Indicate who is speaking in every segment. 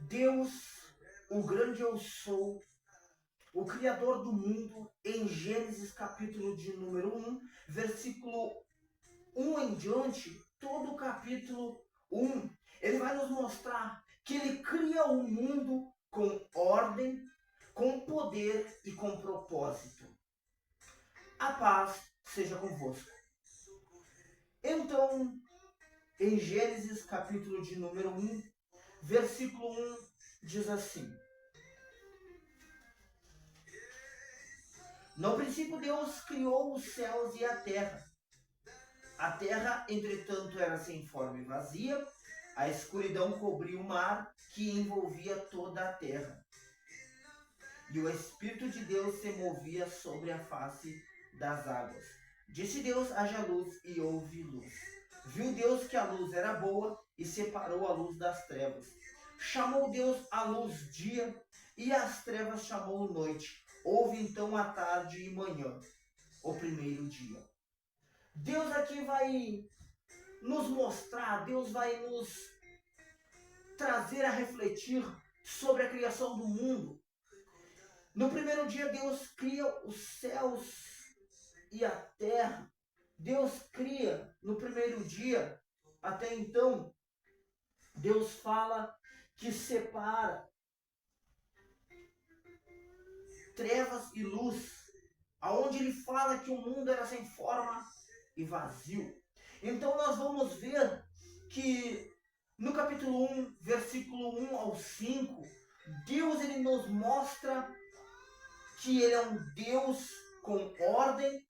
Speaker 1: Deus, o grande eu sou, o Criador do mundo, em Gênesis capítulo de número 1, versículo 1 em diante, todo o capítulo 1, ele vai nos mostrar que ele cria o mundo com ordem, com poder e com propósito. A paz seja convosco. Então, em Gênesis capítulo de número 1, versículo 1, diz assim: No princípio Deus criou os céus e a terra. A terra, entretanto, era sem forma e vazia. A escuridão cobria o mar que envolvia toda a terra. E o Espírito de Deus se movia sobre a face das águas. Disse Deus: haja luz, e houve luz. Viu Deus que a luz era boa e separou a luz das trevas. Chamou Deus a luz dia e as trevas chamou noite. Houve então a tarde e manhã, o primeiro dia. Deus aqui vai nos mostrar, Deus vai nos trazer a refletir sobre a criação do mundo. No primeiro dia Deus cria os céus e a terra. Deus cria no primeiro dia. Até então, Deus fala que separa trevas e luz, aonde ele fala que o mundo era sem forma e vazio. Então nós vamos ver que no capítulo 1, versículo 1 ao 5, Deus ele nos mostra que ele é um Deus com ordem,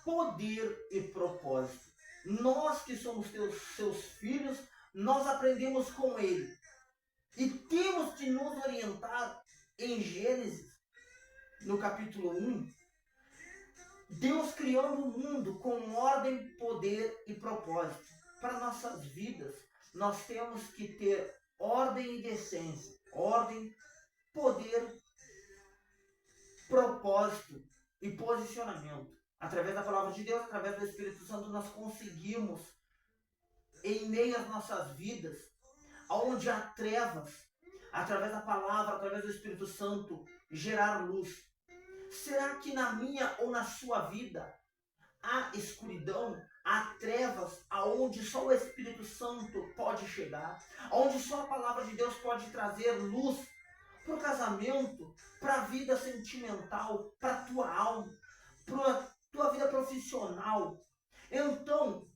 Speaker 1: poder e propósito. Nós que somos seus filhos, nós aprendemos com ele. E temos que nos orientar em Gênesis, no capítulo 1, Deus criando o mundo com ordem, poder e propósito. Para nossas vidas, nós temos que ter ordem e decência. Ordem, poder, propósito e posicionamento. Através da palavra de Deus, através do Espírito Santo, nós conseguimos, em meio às nossas vidas, onde há trevas, através da palavra, através do Espírito Santo, gerar luz. Será que na minha ou na sua vida há escuridão, há trevas, aonde só o Espírito Santo pode chegar, aonde só a palavra de Deus pode trazer luz para o casamento, para a vida sentimental, para a tua alma, para a tua vida profissional? Então,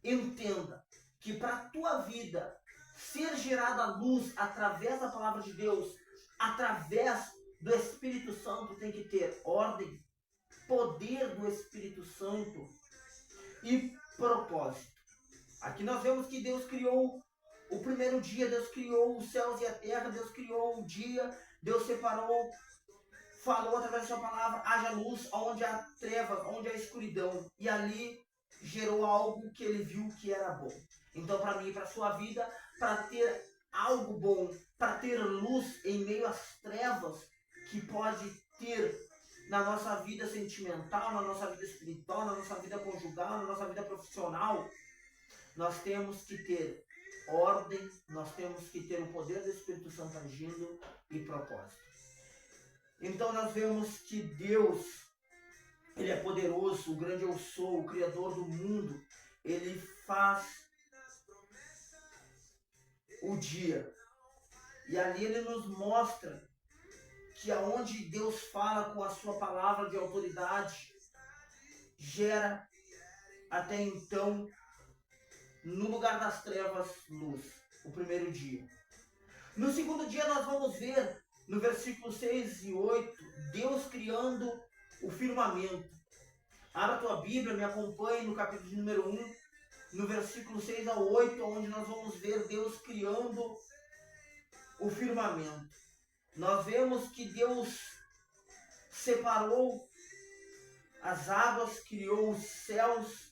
Speaker 1: entenda que para a tua vida ser gerada luz através da palavra de Deus, através do Espírito Santo, tem que ter ordem, poder do Espírito Santo e propósito. Aqui nós vemos que Deus criou o primeiro dia, Deus criou os céus e a terra, Deus criou o dia, Deus separou, falou através da sua palavra, haja luz, onde há trevas, onde há escuridão, e ali gerou algo que ele viu que era bom. Então, para mim e para a sua vida, para ter algo bom, para ter luz em meio às trevas que pode ter na nossa vida sentimental, na nossa vida espiritual, na nossa vida conjugal, na nossa vida profissional, nós temos que ter ordem, nós temos que ter o poder do Espírito Santo agindo e propósito. Então nós vemos que Deus, ele é poderoso, o grande eu sou, o Criador do mundo. Ele faz o dia. E ali ele nos mostra que aonde Deus fala com a sua palavra de autoridade, gera até então, no lugar das trevas, luz. O primeiro dia. No segundo dia nós vamos ver, no versículo 6 e 8, Deus criando o firmamento. Abra a tua Bíblia, me acompanhe no capítulo de número 1, no versículo 6 ao 8, onde nós vamos ver Deus criando o firmamento. Nós vemos que Deus separou as águas, criou os céus,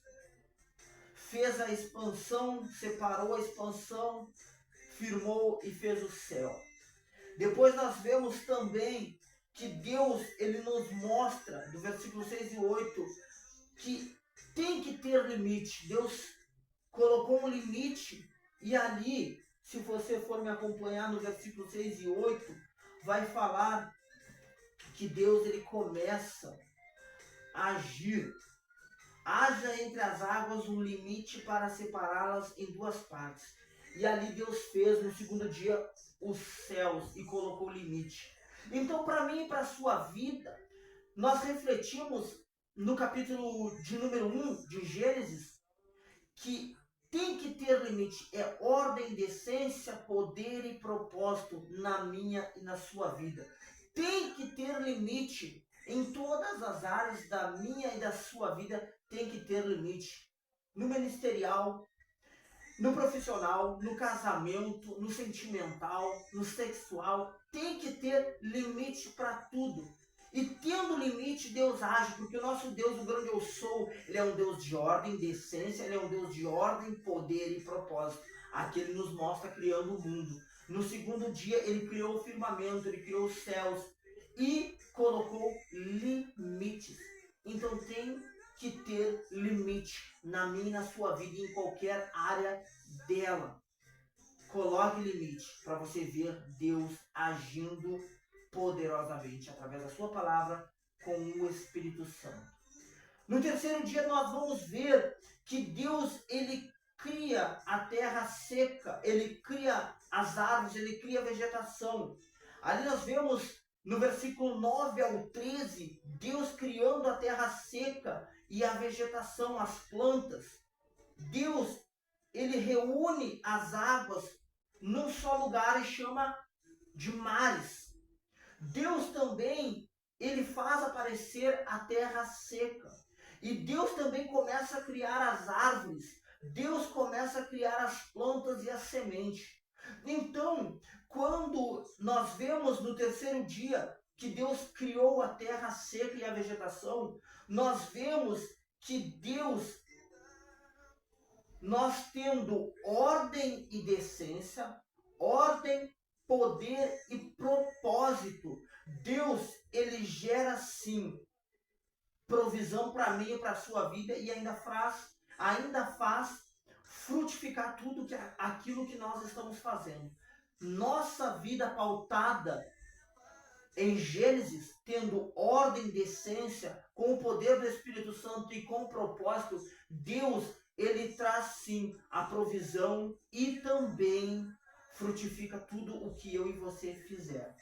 Speaker 1: fez a expansão, separou a expansão, firmou e fez o céu. Depois nós vemos também que Deus, ele nos mostra, do versículo 6 e 8, que tem que ter limite. Deus colocou um limite e ali se você for me acompanhar no versículo 6 e 8, vai falar que Deus ele começa a agir. Haja entre as águas um limite para separá-las em duas partes. E ali Deus fez no segundo dia os céus e colocou o limite. Então, para mim e para a sua vida, nós refletimos no capítulo de número 1 de Gênesis que tem que ter limite. É ordem, decência, poder e propósito na minha e na sua vida. Tem que ter limite. Em todas as áreas da minha e da sua vida tem que ter limite. No ministerial, no profissional, no casamento, no sentimental, no sexual, tem que ter limite para tudo. E tendo limite, Deus age, porque o nosso Deus, o grande eu sou, ele é um Deus de ordem, de essência, ele é um Deus de ordem, poder e propósito. Aqui ele nos mostra criando o mundo. No segundo dia, ele criou o firmamento, ele criou os céus e colocou limites. Então tem que ter limite na minha e na sua vida, em qualquer área dela. Coloque limite para você ver Deus agindo poderosamente através da sua palavra com o Espírito Santo. No terceiro dia nós vamos ver que Deus ele cria a terra seca, ele cria as árvores, ele cria a vegetação. Ali nós vemos no versículo 9 ao 13, Deus criando a terra seca e a vegetação, as plantas. Deus ele reúne as águas num só lugar e chama de mares. Deus também, ele faz aparecer a terra seca. E Deus também começa a criar as árvores. Deus começa a criar as plantas e a semente. Então, quando nós vemos no terceiro dia que Deus criou a terra seca e a vegetação, nós vemos que Deus, nós tendo ordem e decência, ordem, poder e propósito, Deus ele gera sim provisão para mim e para a sua vida e ainda faz frutificar tudo aquilo que nós estamos fazendo. Nossa vida pautada em Gênesis, tendo ordem, decência, com o poder do Espírito Santo e com o propósito, Deus ele traz sim a provisão e também frutifica tudo o que eu e você fizer.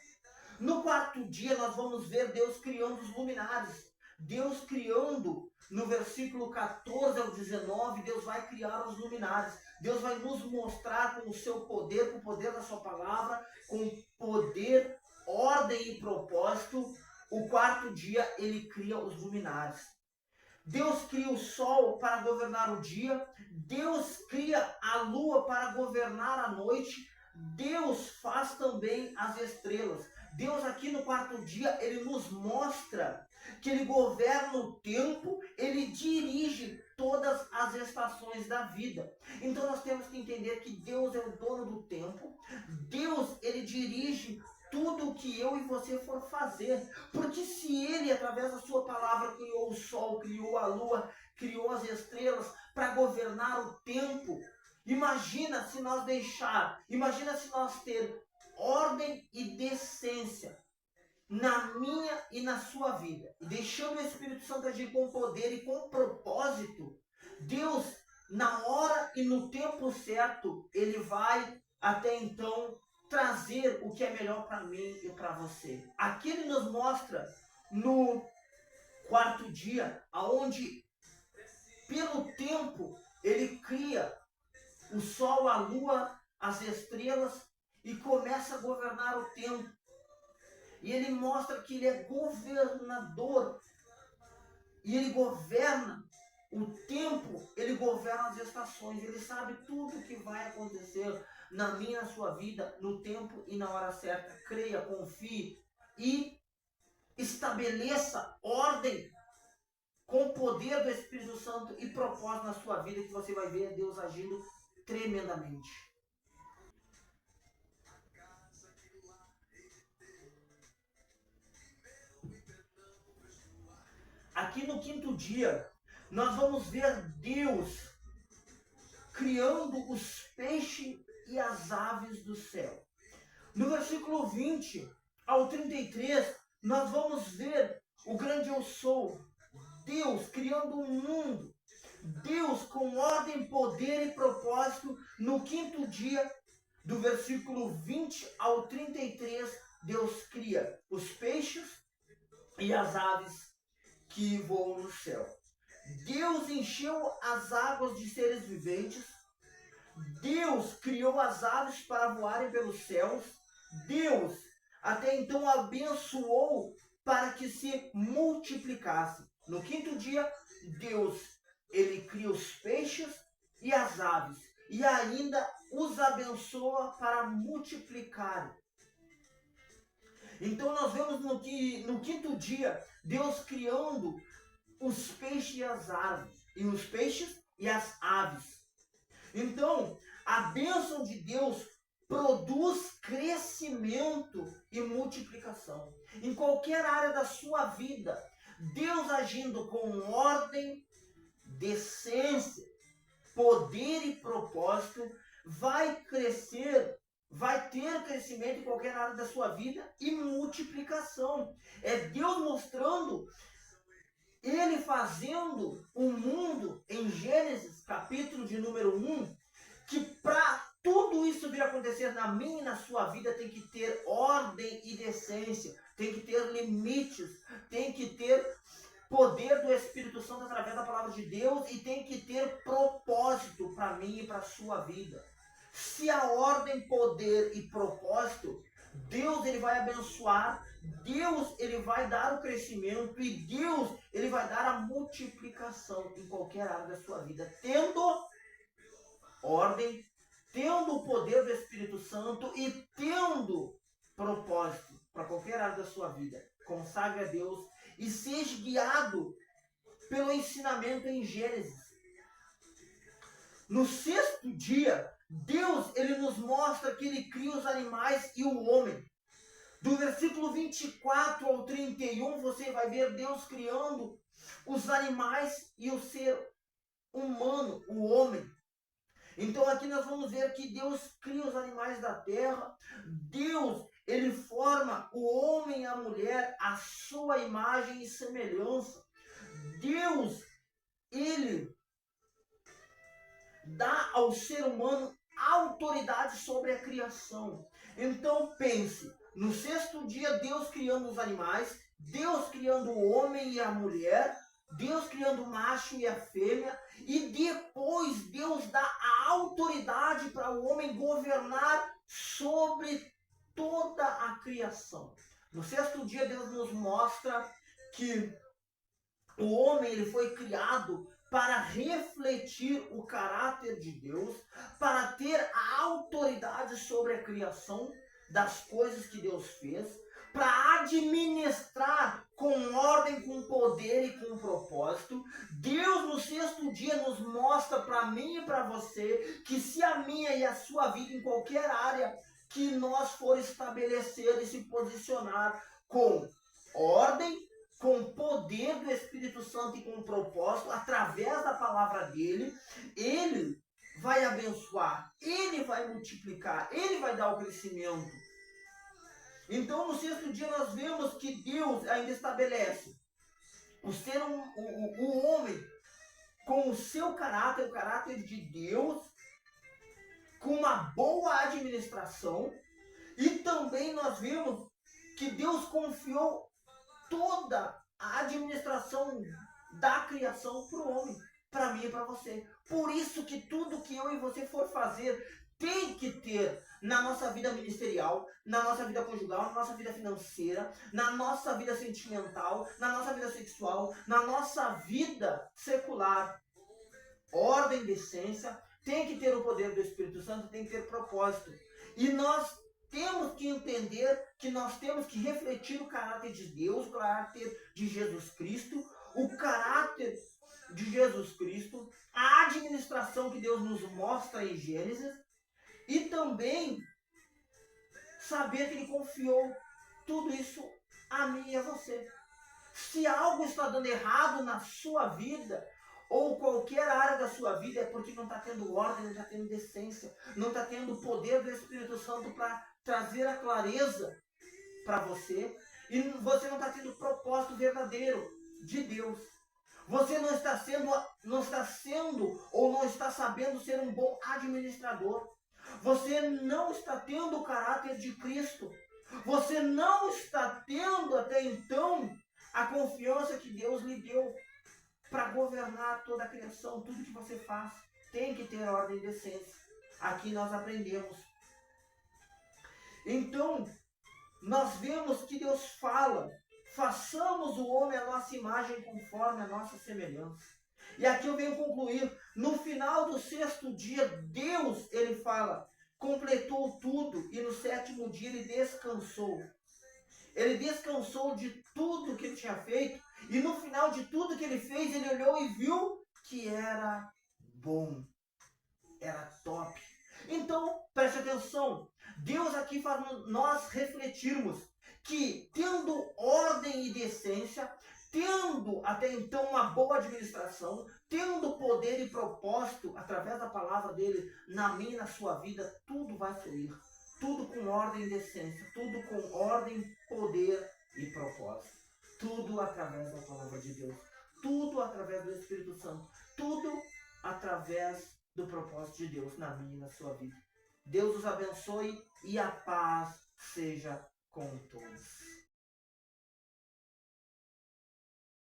Speaker 1: No quarto dia nós vamos ver Deus criando os luminares. Deus criando, no versículo 14 ao 19, Deus vai criar os luminares. Deus vai nos mostrar com o seu poder, com o poder da sua palavra, com poder, ordem e propósito. O quarto dia ele cria os luminares. Deus cria o sol para governar o dia. Deus cria a lua para governar a noite. Deus faz também as estrelas. Deus aqui no quarto dia, ele nos mostra que ele governa o tempo, ele dirige todas as estações da vida. Então nós temos que entender que Deus é o dono do tempo. Deus, ele dirige tudo o que eu e você for fazer. Porque se ele, através da sua palavra, criou o sol, criou a lua, criou as estrelas para governar o tempo, imagina se nós ter ordem e decência na minha e na sua vida, e deixando o Espírito Santo agir com poder e com propósito, Deus, na hora e no tempo certo, ele vai até então trazer o que é melhor para mim e para você. Aqui ele nos mostra no quarto dia, aonde pelo tempo ele cria o sol, a lua, as estrelas e começa a governar o tempo. E ele mostra que ele é governador. E ele governa o tempo, ele governa as estações. Ele sabe tudo o que vai acontecer na minha e na sua vida, no tempo e na hora certa. Creia, confie e estabeleça ordem com o poder do Espírito Santo e propósito na sua vida, que você vai ver Deus agindo tremendamente. Aqui no quinto dia, nós vamos ver Deus criando os peixes e as aves do céu. No versículo 20 ao 33, nós vamos ver o grande eu sou, Deus criando um mundo, Deus com ordem, poder e propósito. No quinto dia, do versículo 20 ao 33, Deus cria os peixes e as aves que voam no céu. Deus encheu as águas de seres viventes. Deus criou as aves para voarem pelos céus. Deus até então abençoou para que se multiplicasse. No quinto dia, Deus ele cria os peixes e as aves e ainda os abençoa para multiplicarem. Então nós vemos no quinto dia Deus criando os peixes e as aves, e os peixes e as aves. Então, a bênção de Deus produz crescimento e multiplicação. Em qualquer área da sua vida, Deus agindo com ordem, decência, poder e propósito, vai crescer, vai ter crescimento em qualquer área da sua vida e multiplicação. É Deus mostrando, Ele fazendo o mundo em Gênesis, capítulo de número 1, que para tudo isso vir acontecer na minha e na sua vida tem que ter ordem e decência, tem que ter limites, tem que ter poder do Espírito Santo através da palavra de Deus e tem que ter propósito para mim e para a sua vida. Se a ordem, poder e propósito, Deus ele vai abençoar, Deus ele vai dar o crescimento e Deus ele vai dar a multiplicação em qualquer área da sua vida, tendo ordem, tendo o poder do Espírito Santo e tendo propósito para qualquer área da sua vida. Consagre a Deus e seja guiado pelo ensinamento em Gênesis. No sexto dia, Deus ele nos mostra que ele cria os animais e o homem. Do versículo 24 ao 31, você vai ver Deus criando os animais e o ser humano, o homem. Então aqui nós vamos ver que Deus cria os animais da terra. Deus, ele forma o homem e a mulher à sua imagem e semelhança. Deus, ele dá ao ser humano autoridade sobre a criação. Então pense, no sexto dia Deus criando os animais, Deus criando o homem e a mulher, Deus criando o macho e a fêmea, e depois Deus dá a autoridade para o homem governar sobre toda a criação. No sexto dia Deus nos mostra que o homem ele foi criado para refletir o caráter de Deus, para ter a autoridade sobre a criação das coisas que Deus fez, para administrar com ordem, com poder e com propósito. Deus no sexto dia nos mostra para mim e para você que se a minha e a sua vida em qualquer área que nós for estabelecer e se posicionar com ordem, com poder do Espírito Santo e com propósito, através da palavra dele, ele vai abençoar, ele vai multiplicar, ele vai dar o crescimento. Então no sexto dia nós vemos que Deus ainda estabelece o homem com o seu caráter, o caráter de Deus, com uma boa administração, e também nós vemos que Deus confiou toda a administração da criação para o homem, para mim e para você. Por isso que tudo que eu e você for fazer tem que ter na nossa vida ministerial, na nossa vida conjugal, na nossa vida financeira, na nossa vida sentimental, na nossa vida sexual, na nossa vida secular. Ordem, decência, tem que ter o poder do Espírito Santo, tem que ter propósito. E nós temos que entender que nós temos que refletir o caráter de Deus, o caráter de Jesus Cristo, o caráter de Jesus Cristo, a administração que Deus nos mostra em Gênesis, e também saber que Ele confiou tudo isso a mim e a você. Se algo está dando errado na sua vida, ou qualquer área da sua vida, é porque não está tendo ordem, não está tendo decência, não está tendo o poder do Espírito Santo para trazer a clareza para você, e você não está tendo propósito verdadeiro de Deus. Você não está sendo ou não está sabendo ser um bom administrador. Você não está tendo o caráter de Cristo. Você não está tendo até então a confiança que Deus lhe deu para governar toda a criação, tudo que você faz. Tem que ter ordem e decência. Aqui nós aprendemos. Então, nós vemos que Deus fala: façamos o homem à nossa imagem conforme a nossa semelhança. E aqui eu venho concluir, no final do 6º dia, Deus, ele fala, completou tudo e no 7º dia ele descansou. Ele descansou de tudo que ele tinha feito e no final de tudo que ele fez, ele olhou e viu que era bom, era top. Então, preste atenção, Deus aqui faz nós refletirmos que, tendo ordem e decência, tendo até então uma boa administração, tendo poder e propósito através da palavra dele na minha e na sua vida, tudo vai fluir. Tudo com ordem e decência, tudo com ordem, poder e propósito. Tudo através da palavra de Deus, tudo através do Espírito Santo, tudo através do propósito de Deus na minha e na sua vida. Deus os abençoe e a paz seja com todos.